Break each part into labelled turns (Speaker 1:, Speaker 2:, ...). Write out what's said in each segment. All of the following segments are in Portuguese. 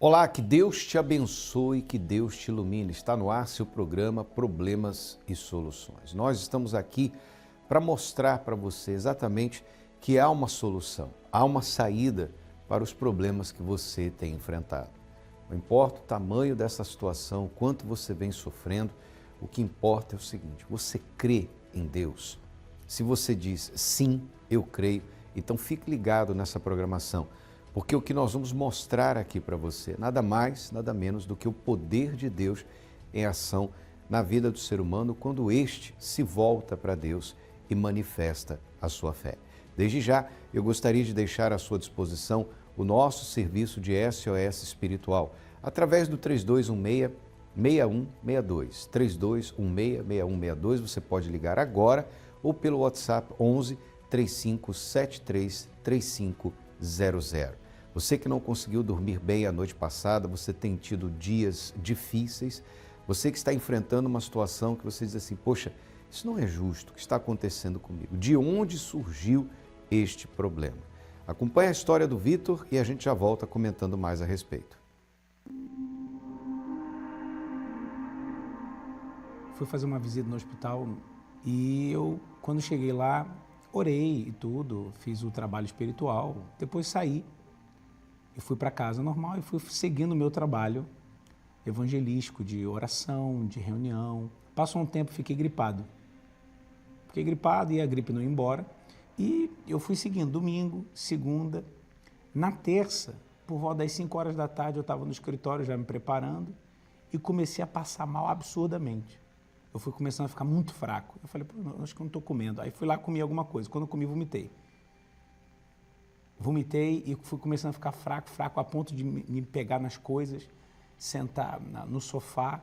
Speaker 1: Olá, que Deus te abençoe, que Deus te ilumine. Está no ar seu programa Problemas e Soluções. Nós estamos aqui para mostrar para você exatamente que há uma solução, há uma saída para os problemas que você tem enfrentado. Não importa o tamanho dessa situação, o quanto você vem sofrendo, o que importa é o seguinte: você crê em Deus? Se você diz sim, eu creio, então fique ligado nessa programação. Porque o que nós vamos mostrar aqui para você, nada mais, nada menos do que o poder de Deus em ação na vida do ser humano quando este se volta para Deus e manifesta a sua fé. Desde já, eu gostaria de deixar à sua disposição o nosso serviço de SOS espiritual, através do 3216-6162. 3216-6162, você pode ligar agora ou pelo WhatsApp 11 3573 3500. Você que não conseguiu dormir bem a noite passada, você tem tido dias difíceis, você que está enfrentando uma situação que você diz assim: poxa, isso não é justo, o que está acontecendo comigo? De onde surgiu este problema? Acompanhe a história do Vitor e a gente já volta comentando mais a respeito.
Speaker 2: Fui fazer uma visita no hospital e quando cheguei lá, orei e tudo, fiz o trabalho espiritual, depois saí e fui para casa normal e fui seguindo o meu trabalho evangelístico de oração, de reunião. Passou um tempo, fiquei gripado e a gripe não ia embora e eu fui seguindo domingo, segunda, na terça, por volta das 5 horas da tarde eu estava no escritório já me preparando e comecei a passar mal absurdamente. Eu fui começando a ficar muito fraco. Eu falei, acho que eu não estou comendo. Aí fui lá comi alguma coisa. Quando eu comi, vomitei. Vomitei e fui começando a ficar fraco a ponto de me pegar nas coisas, sentar no sofá.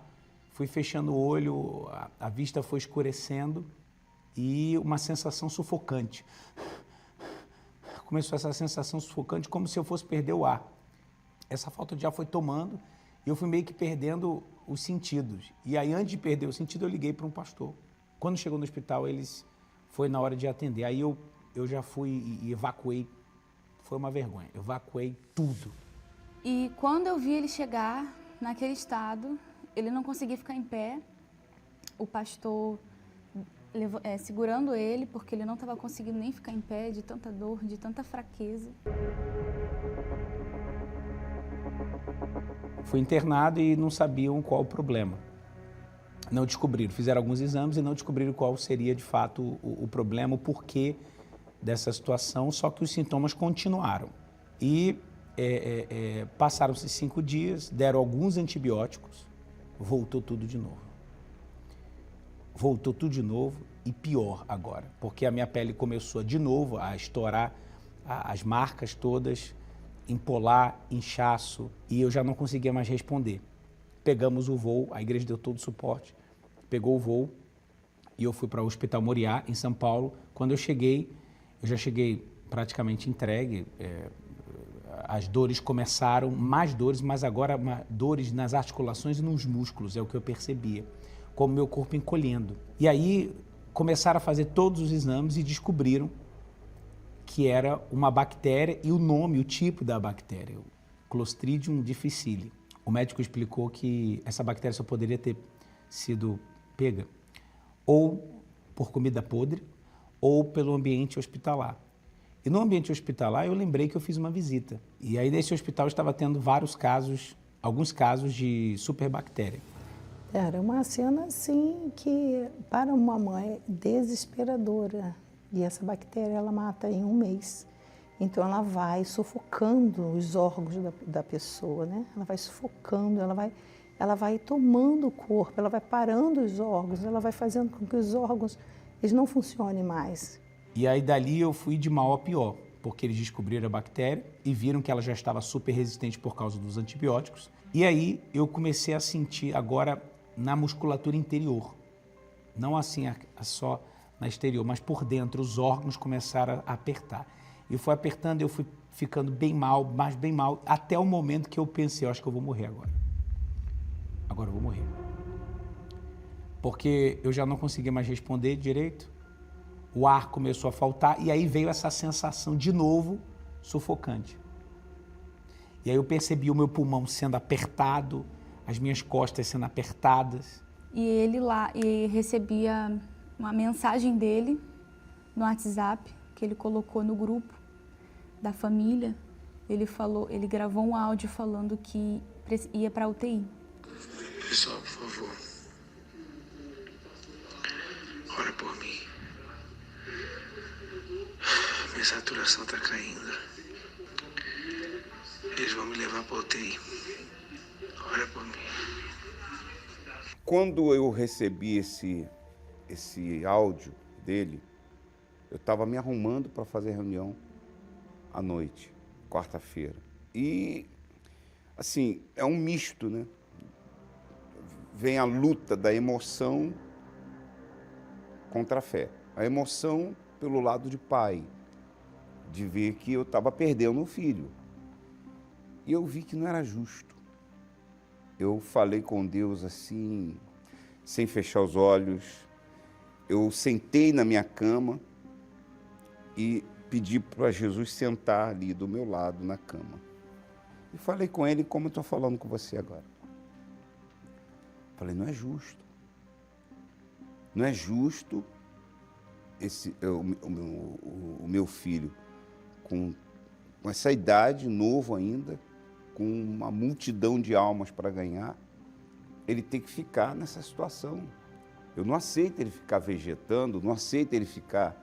Speaker 2: Fui fechando o olho, a vista foi escurecendo e uma sensação sufocante. Começou essa sensação sufocante como se eu fosse perder o ar. Essa falta de ar foi tomando e eu fui meio que perdendo os sentidos. E aí, antes de perder o sentido, eu liguei para um pastor. Quando chegou no hospital, foi na hora de atender. Aí eu já fui e evacuei. Foi uma vergonha. Evacuei tudo.
Speaker 3: E quando eu vi ele chegar naquele estado, ele não conseguia ficar em pé. O pastor segurando ele, porque ele não estava conseguindo nem ficar em pé, de tanta dor, de tanta fraqueza.
Speaker 2: Fui internado e não sabiam qual o problema. Não descobriram, fizeram alguns exames e não descobriram qual seria de fato o problema, o porquê dessa situação, só que os sintomas continuaram. E passaram-se 5 dias, deram alguns antibióticos, voltou tudo de novo. Voltou tudo de novo e pior agora, porque a minha pele começou de novo a estourar, as marcas todas, empolar, inchaço, e eu já não conseguia mais responder. Pegamos o voo, a igreja deu todo o suporte, pegou o voo e eu fui para o Hospital Moriá, em São Paulo. Quando eu já cheguei praticamente entregue, as dores começaram, mais dores, mas agora dores nas articulações e nos músculos, é o que eu percebia, como meu corpo encolhendo. E aí começaram a fazer todos os exames e descobriram que era uma bactéria e o nome, o tipo da bactéria, o Clostridium difficile. O médico explicou que essa bactéria só poderia ter sido pega ou por comida podre ou pelo ambiente hospitalar. E no ambiente hospitalar eu lembrei que eu fiz uma visita. E aí nesse hospital estava tendo alguns casos de superbactéria.
Speaker 4: Era uma cena assim que para uma mãe desesperadora. E essa bactéria, ela mata em 1 mês. Então, ela vai sufocando os órgãos da pessoa, né? Ela vai sufocando, ela vai tomando o corpo, ela vai parando os órgãos, ela vai fazendo com que os órgãos eles não funcionem mais.
Speaker 2: E aí, dali, eu fui de mal a pior, porque eles descobriram a bactéria e viram que ela já estava super resistente por causa dos antibióticos. E aí, eu comecei a sentir agora na musculatura interior, não assim só na exterior, mas por dentro os órgãos começaram a apertar. E foi apertando, eu fui ficando bem mal, mas bem mal, até o momento que eu pensei, eu acho que eu vou morrer agora. Agora eu vou morrer. Porque eu já não conseguia mais responder direito, o ar começou a faltar e aí veio essa sensação de novo sufocante. E aí eu percebi o meu pulmão sendo apertado, as minhas costas sendo apertadas.
Speaker 3: E ele lá, e recebia uma mensagem dele no WhatsApp, que ele colocou no grupo da família. Ele gravou um áudio falando que ia para UTI.
Speaker 5: Pessoal, por favor, ora por mim. Minha saturação tá caindo. Eles vão me levar para UTI. Ora por mim.
Speaker 6: Quando eu recebi esse áudio dele, eu estava me arrumando para fazer reunião à noite, quarta-feira. E, assim, é um misto, né? Vem a luta da emoção contra a fé. A emoção pelo lado de pai, de ver que eu estava perdendo um filho. E eu vi que não era justo. Eu falei com Deus assim, sem fechar os olhos. Eu sentei na minha cama e pedi para Jesus sentar ali do meu lado na cama. E falei com ele como eu estou falando com você agora. Falei, não é justo. Não é justo o meu filho, com essa idade, novo ainda, com uma multidão de almas para ganhar, ele tem que ficar nessa situação. Eu não aceito ele ficar vegetando, não aceito ele ficar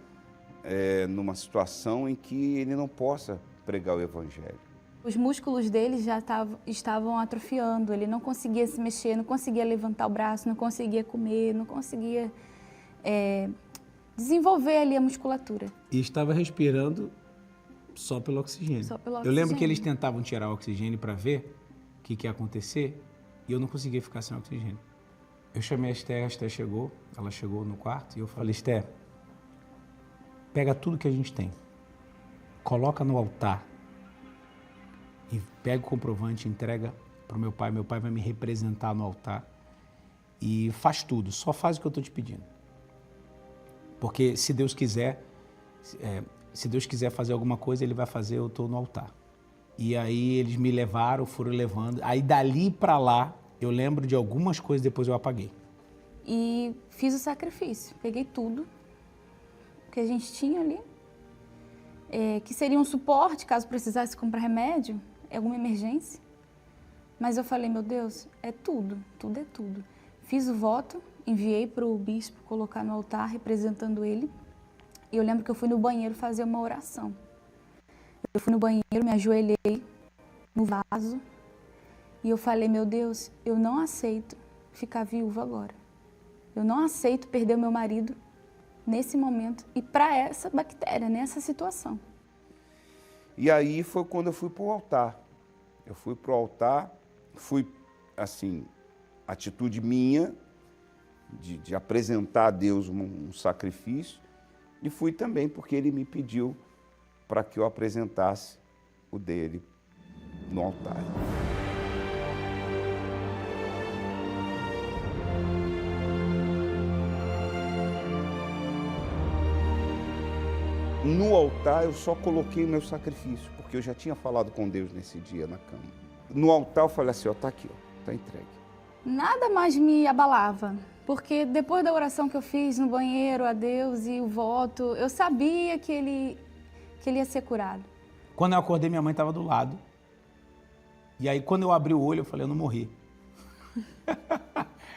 Speaker 6: numa situação em que ele não possa pregar o Evangelho.
Speaker 3: Os músculos dele já estavam atrofiando, ele não conseguia se mexer, não conseguia levantar o braço, não conseguia comer, não conseguia desenvolver ali a musculatura.
Speaker 2: E estava respirando só pelo oxigênio.
Speaker 3: Só pelo
Speaker 2: Eu lembro que
Speaker 3: oxigênio.
Speaker 2: eles tentavam tirar o oxigênio para ver o que ia acontecer e eu não conseguia ficar sem oxigênio. Eu chamei a Esté chegou, ela chegou no quarto e eu falei, Esté, pega tudo que a gente tem, coloca no altar e pega o comprovante e entrega para o meu pai vai me representar no altar e faz tudo, só faz o que eu estou te pedindo. Porque se Deus quiser fazer alguma coisa, Ele vai fazer, eu estou no altar. E aí eles me levaram, foram levando. Aí dali para lá, eu lembro de algumas coisas, depois eu apaguei.
Speaker 3: E fiz o sacrifício, peguei tudo que a gente tinha ali, que seria um suporte caso precisasse comprar remédio, alguma emergência. Mas eu falei, meu Deus, é tudo é tudo. Fiz o voto, enviei para o bispo colocar no altar, representando ele. E eu lembro que eu fui no banheiro fazer uma oração. Eu fui no banheiro, me ajoelhei no vaso e eu falei, meu Deus, eu não aceito ficar viúva agora. Eu não aceito perder o meu marido nesse momento e para essa bactéria, nessa situação.
Speaker 6: E aí foi quando eu fui para o altar. Eu fui para o altar, fui, assim, atitude minha de apresentar a Deus um sacrifício e fui também porque Ele me pediu para que eu apresentasse o dele no altar. No altar eu só coloquei o meu sacrifício, porque eu já tinha falado com Deus nesse dia na cama. No altar eu falei assim, ó, tá aqui, ó, tá entregue.
Speaker 3: Nada mais me abalava, porque depois da oração que eu fiz no banheiro a Deus e o voto, eu sabia que ele ia ser curado.
Speaker 2: Quando eu acordei, minha mãe estava do lado. E aí, quando eu abri o olho, eu falei, eu não morri. Eu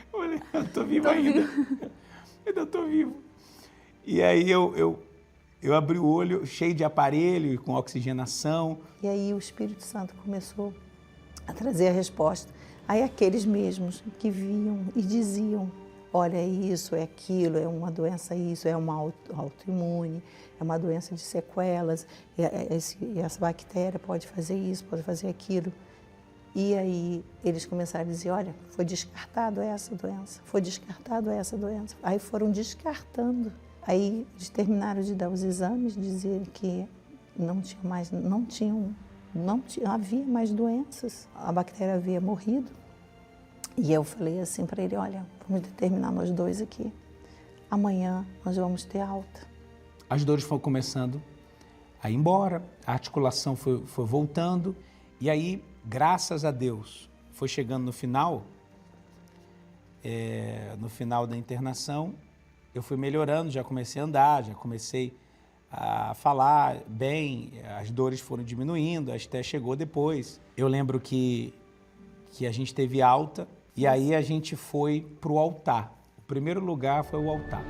Speaker 2: falei, eu tô vivo ainda. Ainda tô vivo. E aí, eu abri o olho, cheio de aparelho, com oxigenação.
Speaker 4: E aí o Espírito Santo começou a trazer a resposta. Aí aqueles mesmos que viam e diziam, olha, isso, é aquilo, é uma doença isso, é uma autoimune, é uma doença de sequelas, essa bactéria pode fazer isso, pode fazer aquilo. E aí eles começaram a dizer, olha, foi descartado essa doença, foi descartado essa doença. Aí foram descartando. Aí eles terminaram de dar os exames, dizer que não havia mais doenças, a bactéria havia morrido. E eu falei assim para ele, olha, vamos determinar nós dois aqui. Amanhã nós vamos ter alta.
Speaker 2: As dores foram começando a ir embora, a articulação foi voltando. E aí, Graças a Deus, foi chegando no final da internação, eu fui melhorando, já comecei a andar, já comecei a falar bem, as dores foram diminuindo, até chegou depois. Eu lembro que a gente teve alta e aí a gente foi para o altar. O primeiro lugar foi o altar.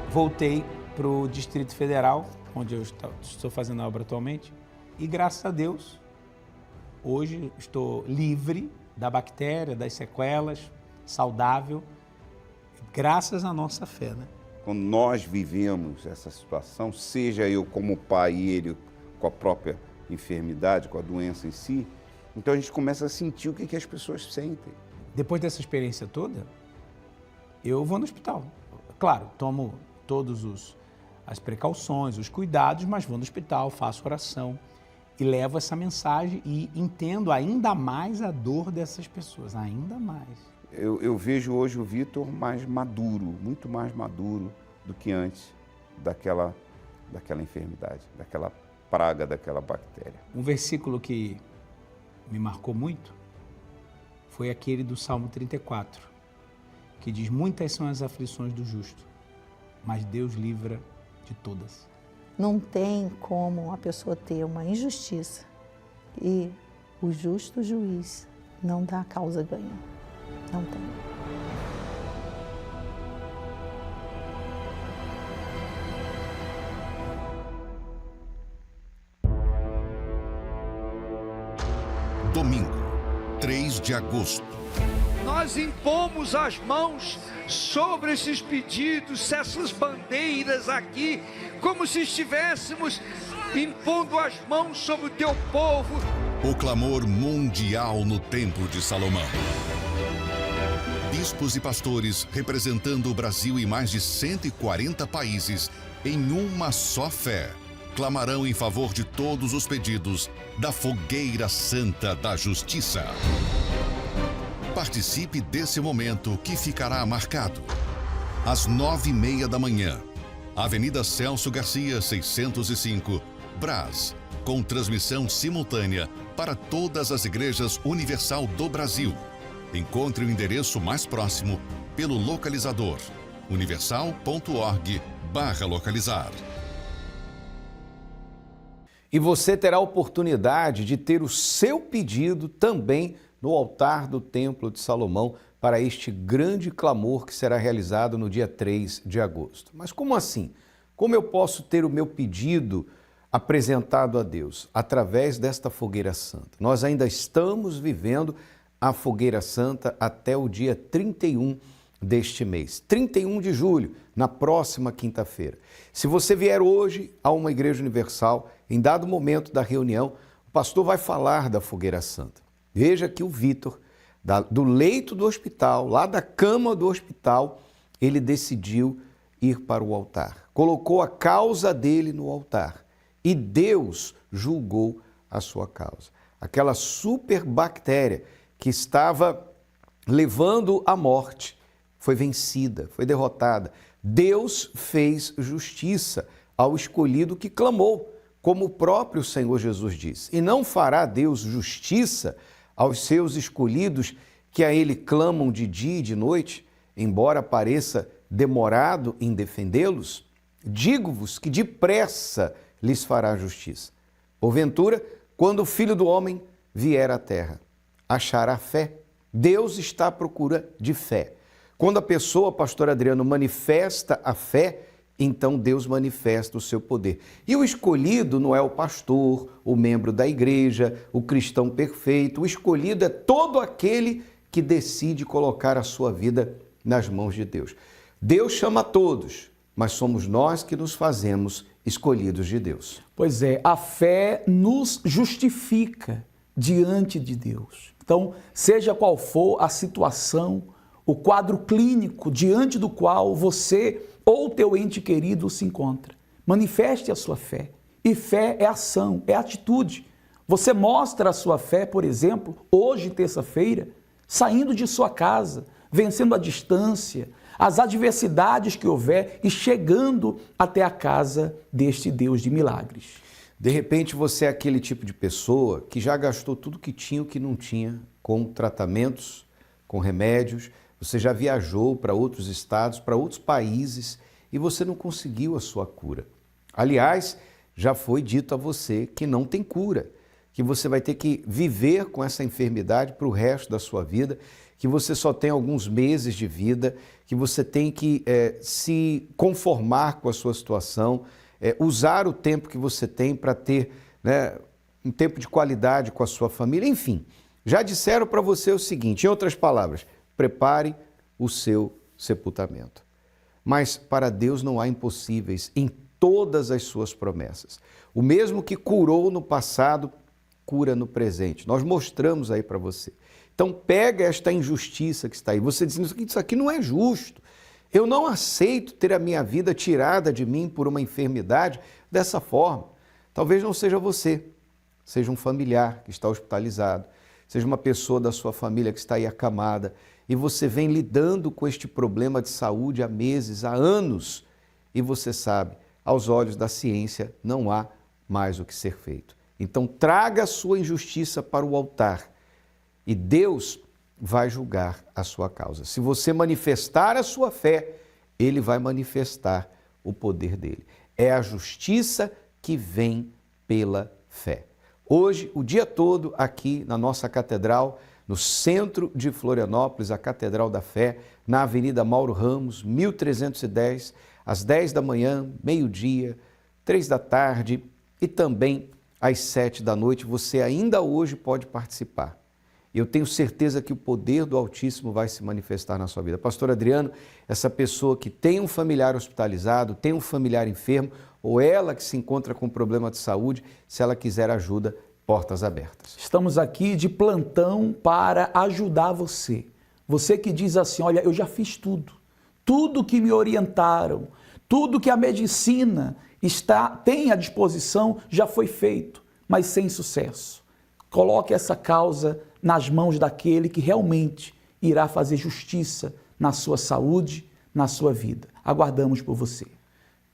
Speaker 2: Voltei para o Distrito Federal, onde eu estou fazendo a obra atualmente, e graças a Deus, hoje estou livre da bactéria, das sequelas, saudável, graças à nossa fé, né?
Speaker 6: Quando nós vivemos essa situação, seja eu como pai e ele com a própria enfermidade, com a doença em si, então a gente começa a sentir o que as pessoas sentem.
Speaker 2: Depois dessa experiência toda, eu vou no hospital. Claro, tomo todas as precauções, os cuidados, mas vou no hospital, faço oração e levo essa mensagem e entendo ainda mais a dor dessas pessoas, ainda mais.
Speaker 6: Eu vejo hoje o Vitor mais maduro, muito mais maduro do que antes daquela enfermidade, daquela praga, daquela bactéria.
Speaker 2: Um versículo que me marcou muito foi aquele do Salmo 34, que diz: muitas são as aflições do justo, mas Deus livra de todas.
Speaker 4: Não tem como a pessoa ter uma injustiça e o justo juiz não dá a causa ganha. Não tem.
Speaker 7: Domingo, 3 de agosto.
Speaker 5: Nós impomos as mãos sobre esses pedidos, essas bandeiras aqui, como se estivéssemos impondo as mãos sobre o teu povo.
Speaker 7: O clamor mundial no Templo de Salomão. Bispos e pastores representando o Brasil e mais de 140 países em uma só fé, clamarão em favor de todos os pedidos da Fogueira Santa da Justiça. Participe desse momento que ficará marcado. Às 9h30 da manhã, Avenida Celso Garcia, 605, Brás, com transmissão simultânea para todas as igrejas Universal do Brasil. Encontre o endereço mais próximo pelo localizador universal.org/localizar.
Speaker 1: E você terá a oportunidade de ter o seu pedido também no altar do Templo de Salomão para este grande clamor que será realizado no dia 3 de agosto. Mas como assim? Como eu posso ter o meu pedido apresentado a Deus? Através desta fogueira santa. Nós ainda estamos vivendo a fogueira santa até o dia 31 deste mês, 31 de julho, na próxima quinta-feira. Se você vier hoje a uma igreja universal, em dado momento da reunião, o pastor vai falar da fogueira santa. Veja que o Vitor, do leito do hospital, lá da cama do hospital, ele decidiu ir para o altar. Colocou a causa dele no altar e Deus julgou a sua causa. Aquela superbactéria que estava levando à morte foi vencida, foi derrotada. Deus fez justiça ao escolhido que clamou, como o próprio Senhor Jesus disse. E não fará Deus justiça aos seus escolhidos que a Ele clamam de dia e de noite, embora pareça demorado em defendê-los? Digo-vos que depressa lhes fará justiça. Porventura, quando o Filho do Homem vier à terra, achará fé? Deus está à procura de fé. Quando a pessoa, pastor Adriano, manifesta a fé, então Deus manifesta o seu poder. E o escolhido não é o pastor, o membro da igreja, o cristão perfeito. O escolhido é todo aquele que decide colocar a sua vida nas mãos de Deus. Deus chama a todos, mas somos nós que nos fazemos escolhidos de Deus.
Speaker 8: Pois é, a fé nos justifica diante de Deus. Então, seja qual for a situação, o quadro clínico diante do qual você ou teu ente querido se encontra, manifeste a sua fé. E fé é ação, é atitude. Você mostra a sua fé, por exemplo, hoje, terça-feira, saindo de sua casa, vencendo a distância, as adversidades que houver e chegando até a casa deste Deus de milagres.
Speaker 1: De repente você é aquele tipo de pessoa que já gastou tudo que tinha e o que não tinha com tratamentos, com remédios, você já viajou para outros estados, para outros países e você não conseguiu a sua cura. Aliás, já foi dito a você que não tem cura, que você vai ter que viver com essa enfermidade para o resto da sua vida, que você só tem alguns meses de vida, que você tem que se conformar com a sua situação, usar o tempo que você tem para ter, né, um tempo de qualidade com a sua família, enfim. Já disseram para você o seguinte, em outras palavras, prepare o seu sepultamento. Mas para Deus não há impossíveis em todas as suas promessas. O mesmo que curou no passado, cura no presente. Nós mostramos aí para você. Então pega esta injustiça que está aí. Você dizendo que isso aqui não é justo. Eu não aceito ter a minha vida tirada de mim por uma enfermidade dessa forma. Talvez não seja você, seja um familiar que está hospitalizado, seja uma pessoa da sua família que está aí acamada e você vem lidando com este problema de saúde há meses, há anos, e você sabe, aos olhos da ciência, não há mais o que ser feito. Então traga a sua injustiça para o altar e Deus vai julgar a sua causa. Se você manifestar a sua fé, Ele vai manifestar o poder dele. É a justiça que vem pela fé. Hoje, o dia todo, aqui na nossa catedral, no centro de Florianópolis, a Catedral da Fé, na Avenida Mauro Ramos, 1310, às 10 da manhã, meio-dia, 3 da tarde e também às 7 da noite, você ainda hoje pode participar. Eu tenho certeza que o poder do Altíssimo vai se manifestar na sua vida. Pastor Adriano, essa pessoa que tem um familiar hospitalizado, tem um familiar enfermo, ou ela que se encontra com problema de saúde, se ela quiser ajuda, portas abertas.
Speaker 8: Estamos aqui de plantão para ajudar você. Você que diz assim, olha, eu já fiz tudo que me orientaram, tudo que a medicina tem à disposição já foi feito, mas sem sucesso. Coloque essa causa nas mãos daquele que realmente irá fazer justiça na sua saúde, na sua vida. Aguardamos por você.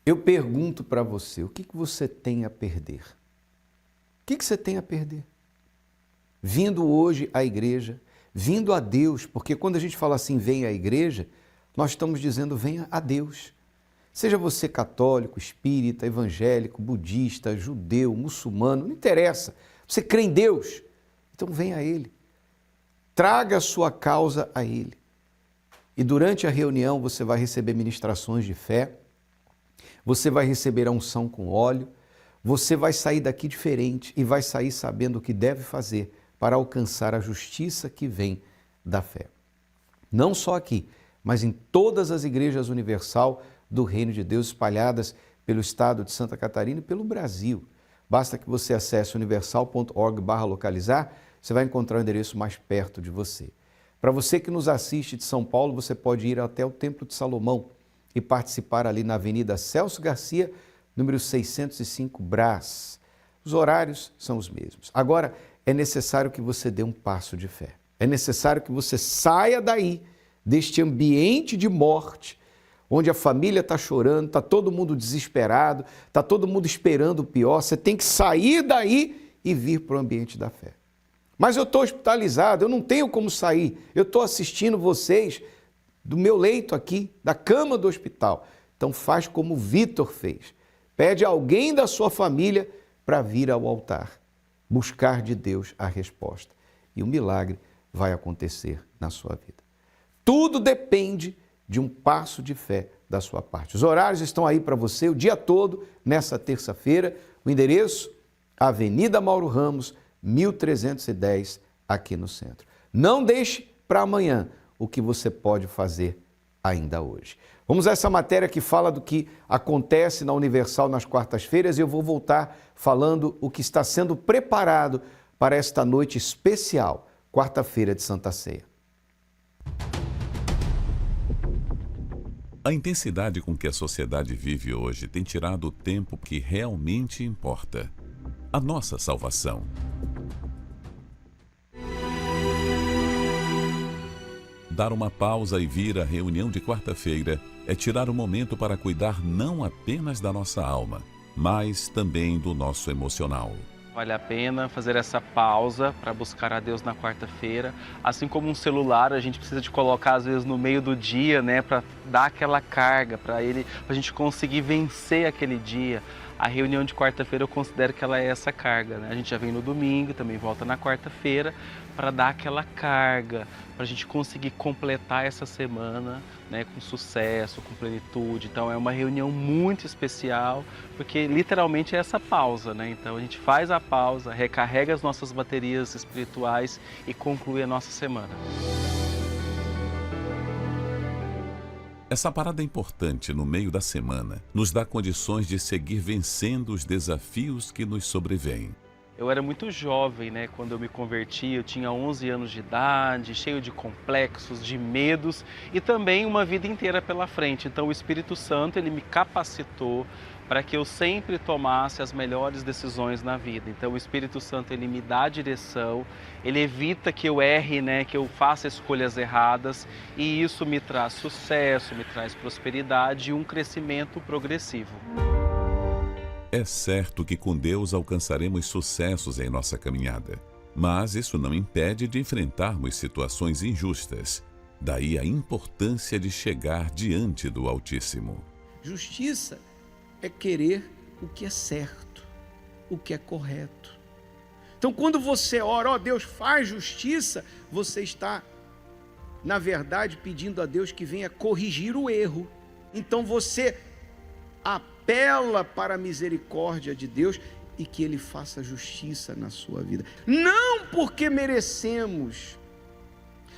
Speaker 1: Eu pergunto para você, o que você tem a perder? O que você tem a perder? Vindo hoje à igreja, vindo a Deus, porque quando a gente fala assim, venha à igreja, nós estamos dizendo venha a Deus. Seja você católico, espírita, evangélico, budista, judeu, muçulmano, não interessa. Você crê em Deus, então venha a Ele. Traga a sua causa a Ele. E durante a reunião você vai receber ministrações de fé, você vai receber a unção com óleo, você vai sair daqui diferente e vai sair sabendo o que deve fazer para alcançar a justiça que vem da fé. Não só aqui, mas em todas as igrejas universal do Reino de Deus espalhadas pelo estado de Santa Catarina e pelo Brasil. Basta que você acesse universal.org/localizar, você vai encontrar o endereço mais perto de você. Para você que nos assiste de São Paulo, você pode ir até o Templo de Salomão e participar ali na Avenida Celso Garcia, número 605, Brás. Os horários são os mesmos. Agora, é necessário que você dê um passo de fé. É necessário que você saia daí, deste ambiente de morte, onde a família está chorando, está todo mundo desesperado, está todo mundo esperando o pior. Você tem que sair daí e vir para o ambiente da fé. Mas eu estou hospitalizado, eu não tenho como sair. Eu estou assistindo vocês do meu leito aqui, da cama do hospital. Então faz como o Vitor fez. Pede a alguém da sua família para vir ao altar, buscar de Deus a resposta. E o milagre vai acontecer na sua vida. Tudo depende de um passo de fé da sua parte. Os horários estão aí para você o dia todo, nessa terça-feira. O endereço, Avenida Mauro Ramos, 1310, aqui no centro. Não deixe para amanhã o que você pode fazer ainda hoje. Vamos a essa matéria que fala do que acontece na Universal nas quartas-feiras e eu vou voltar falando o que está sendo preparado para esta noite especial, quarta-feira de Santa Ceia.
Speaker 9: A intensidade com que a sociedade vive hoje tem tirado o tempo que realmente importa: a nossa salvação. Dar uma pausa e vir à reunião de quarta-feira é tirar um momento para cuidar não apenas da nossa alma, mas também do nosso emocional.
Speaker 10: Vale a pena fazer essa pausa para buscar a Deus na quarta-feira. Assim como um celular, a gente precisa de colocar às vezes no meio do dia, né, para dar aquela carga para a gente conseguir vencer aquele dia. A reunião de quarta-feira eu considero que ela é essa carga, né? A gente já vem no domingo, também volta na quarta-feira para dar aquela carga, para a gente conseguir completar essa semana, né, com sucesso, com plenitude. Então é uma reunião muito especial, porque literalmente é essa pausa, né? Então a gente faz a pausa, recarrega as nossas baterias espirituais e conclui a nossa semana.
Speaker 9: Essa parada importante no meio da semana nos dá condições de seguir vencendo os desafios que nos sobrevêm.
Speaker 10: Eu era muito jovem, né, quando eu me converti, eu tinha 11 anos de idade, cheio de complexos, de medos e também uma vida inteira pela frente. Então o Espírito Santo, ele me capacitou para que eu sempre tomasse as melhores decisões na vida. Então o Espírito Santo, ele me dá a direção, ele evita que eu erre, né, que eu faça escolhas erradas, e isso me traz sucesso, me traz prosperidade e um crescimento progressivo.
Speaker 9: É certo que com Deus alcançaremos sucessos em nossa caminhada, mas isso não impede de enfrentarmos situações injustas. Daí a importância de chegar diante do Altíssimo.
Speaker 11: Justiça é querer o que é certo, o que é correto. Então, quando você ora, ó Deus, faz justiça, você está, na verdade, pedindo a Deus que venha corrigir o erro. Então, você apela para a misericórdia de Deus e que Ele faça justiça na sua vida. Não porque merecemos,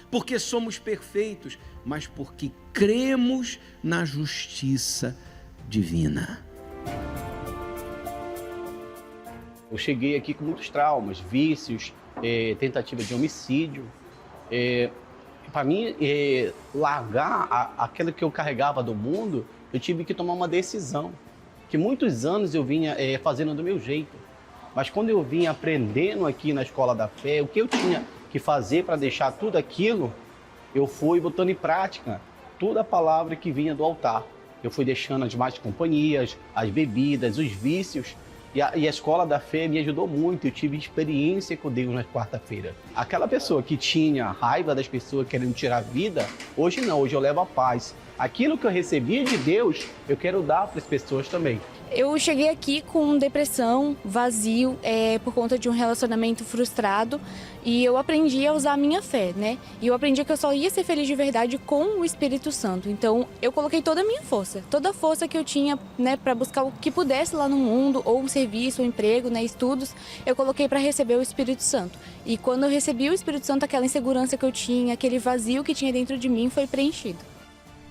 Speaker 11: porque somos perfeitos, mas porque cremos na justiça divina.
Speaker 12: Eu cheguei aqui com muitos traumas, vícios, tentativa de homicídio. Para mim, largar aquilo que eu carregava do mundo, eu tive que tomar uma decisão. Que muitos anos eu vinha fazendo do meu jeito. Mas quando eu vim aprendendo aqui na Escola da Fé, o que eu tinha que fazer para deixar tudo aquilo, eu fui botando em prática toda a palavra que vinha do altar. Eu fui deixando as más companhias, as bebidas, os vícios. E a Escola da Fé me ajudou muito. Eu tive experiência com Deus na quarta-feira. Aquela pessoa que tinha raiva das pessoas querendo tirar a vida, hoje não, hoje eu levo a paz. Aquilo que eu recebi de Deus, eu quero dar para as pessoas também.
Speaker 13: Eu cheguei aqui com depressão, vazio, por conta de um relacionamento frustrado, e eu aprendi a usar a minha fé, né? E eu aprendi que eu só ia ser feliz de verdade com o Espírito Santo. Então, eu coloquei toda a minha força, toda a força que eu tinha, né, para buscar o que pudesse lá no mundo, ou um serviço, um emprego, né, estudos, eu coloquei para receber o Espírito Santo. E quando eu recebi o Espírito Santo, aquela insegurança que eu tinha, aquele vazio que tinha dentro de mim foi preenchido.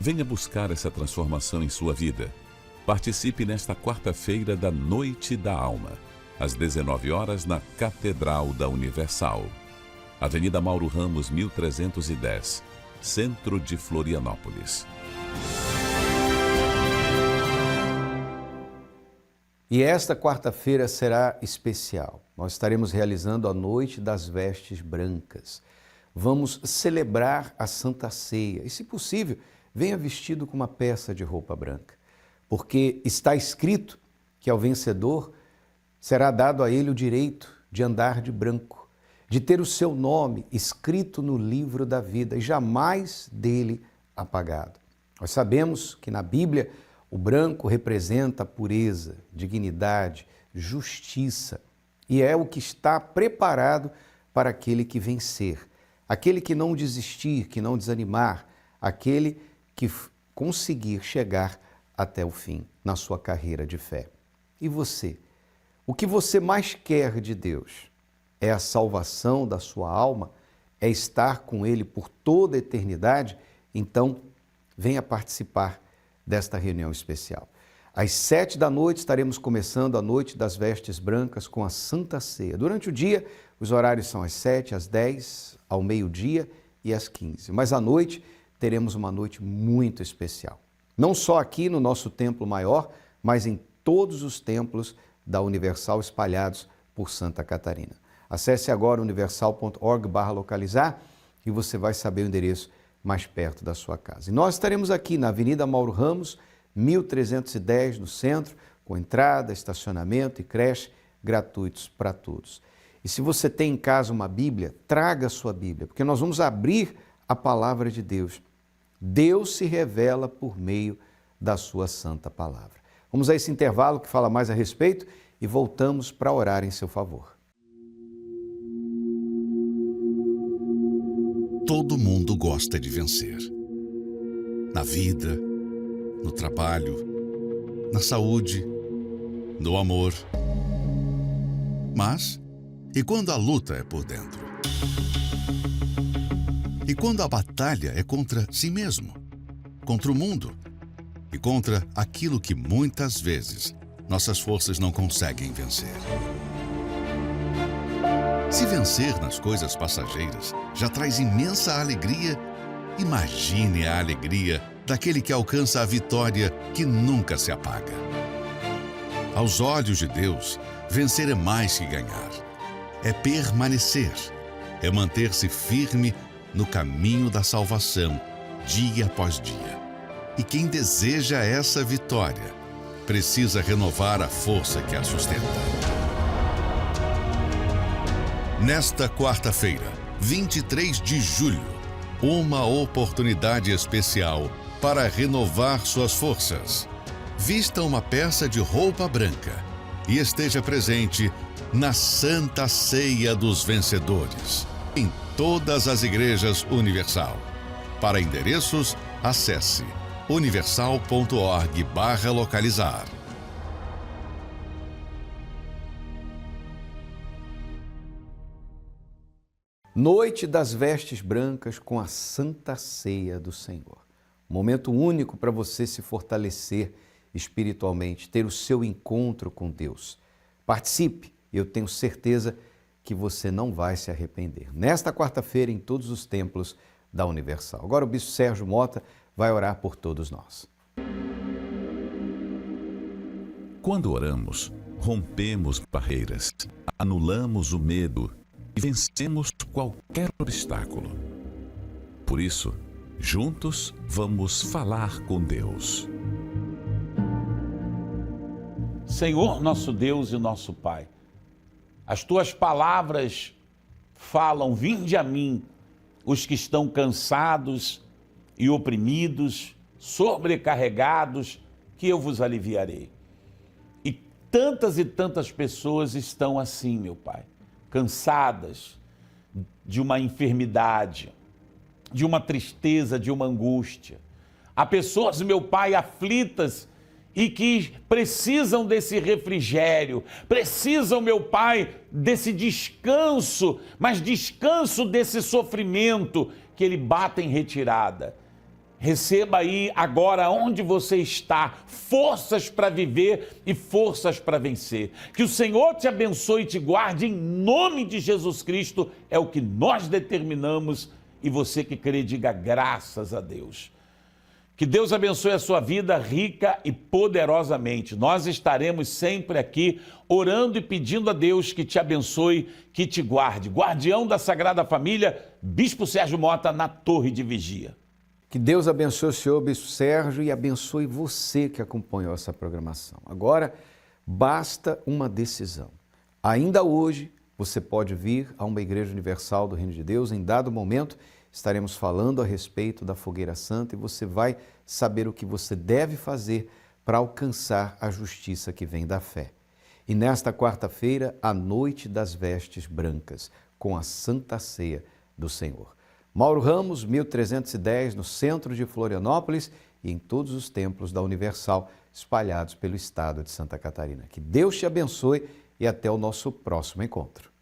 Speaker 9: Venha buscar essa transformação em sua vida. Participe nesta quarta-feira da Noite da Alma, às 19 horas na Catedral da Universal. Avenida Mauro Ramos, 1310, Centro de Florianópolis.
Speaker 1: E esta quarta-feira será especial. Nós estaremos realizando a Noite das Vestes Brancas. Vamos celebrar a Santa Ceia e, se possível, venha vestido com uma peça de roupa branca, porque está escrito que ao vencedor será dado a ele o direito de andar de branco, de ter o seu nome escrito no livro da vida e jamais dele apagado. Nós sabemos que na Bíblia o branco representa pureza, dignidade, justiça e é o que está preparado para aquele que vencer, aquele que não desistir, que não desanimar, aquele que conseguir chegar até o fim na sua carreira de fé. E você? O que você mais quer de Deus? É a salvação da sua alma? É estar com Ele por toda a eternidade? Então, venha participar desta reunião especial. Às 7 da noite estaremos começando a Noite das Vestes Brancas com a Santa Ceia. Durante o dia, os horários são às 7, às 10, ao meio-dia e às 15. Mas à noite, teremos uma noite muito especial. Não só aqui no nosso templo maior, mas em todos os templos da Universal espalhados por Santa Catarina. Acesse agora universal.org/localizar e você vai saber o endereço mais perto da sua casa. E nós estaremos aqui na Avenida Mauro Ramos, 1310, no centro, com entrada, estacionamento e creche gratuitos para todos. E se você tem em casa uma Bíblia, traga a sua Bíblia, porque nós vamos abrir a palavra de Deus. Deus se revela por meio da sua santa palavra. Vamos a esse intervalo que fala mais a respeito e voltamos para orar em seu favor.
Speaker 7: Todo mundo gosta de vencer. Na vida, no trabalho, na saúde, no amor. Mas, e quando a luta é por dentro? E quando a batalha é contra si mesmo, contra o mundo e contra aquilo que muitas vezes nossas forças não conseguem vencer? Se vencer nas coisas passageiras já traz imensa alegria, imagine a alegria daquele que alcança a vitória que nunca se apaga. Aos olhos de Deus, vencer é mais que ganhar. É permanecer, é manter-se firme no caminho da salvação, dia após dia. E quem deseja essa vitória, precisa renovar a força que a sustenta. Nesta quarta-feira, 23 de julho, uma oportunidade especial para renovar suas forças. Vista uma peça de roupa branca e esteja presente na Santa Ceia dos Vencedores, em todas as igrejas Universal. Para endereços, acesse universal.org/localizar.
Speaker 1: Noite das vestes brancas com a Santa Ceia do Senhor. Um momento único para você se fortalecer espiritualmente, ter o seu encontro com Deus. Participe, eu tenho certeza que você não vai se arrepender. Nesta quarta-feira, em todos os templos da Universal. Agora o Bispo Sérgio Mota vai orar por todos nós.
Speaker 9: Quando oramos, rompemos barreiras, anulamos o medo e vencemos qualquer obstáculo. Por isso, juntos vamos falar com Deus.
Speaker 8: Senhor, nosso Deus e nosso Pai, as tuas palavras falam: vinde a mim, os que estão cansados e oprimidos, sobrecarregados, que eu vos aliviarei. E tantas pessoas estão assim, meu Pai, cansadas de uma enfermidade, de uma tristeza, de uma angústia. Há pessoas, meu Pai, aflitas e que precisam desse refrigério, precisam, meu Pai, desse descanso, mas descanso desse sofrimento que ele bate em retirada. Receba aí agora onde você está, forças para viver e forças para vencer. Que o Senhor te abençoe e te guarde em nome de Jesus Cristo, é o que nós determinamos, e você que crê, diga graças a Deus. Que Deus abençoe a sua vida rica e poderosamente. Nós estaremos sempre aqui orando e pedindo a Deus que te abençoe, que te guarde. Guardião da Sagrada Família, Bispo Sérgio Mota, na Torre de Vigia.
Speaker 1: Que Deus abençoe o senhor, Bispo Sérgio, e abençoe você que acompanhou essa programação. Agora, basta uma decisão. Ainda hoje, você pode vir a uma Igreja Universal do Reino de Deus. Em dado momento, estaremos falando a respeito da Fogueira Santa e você vai saber o que você deve fazer para alcançar a justiça que vem da fé. E nesta quarta-feira, a Noite das Vestes Brancas, com a Santa Ceia do Senhor. Mauro Ramos, 1310, no centro de Florianópolis e em todos os templos da Universal, espalhados pelo estado de Santa Catarina. Que Deus te abençoe e até o nosso próximo encontro.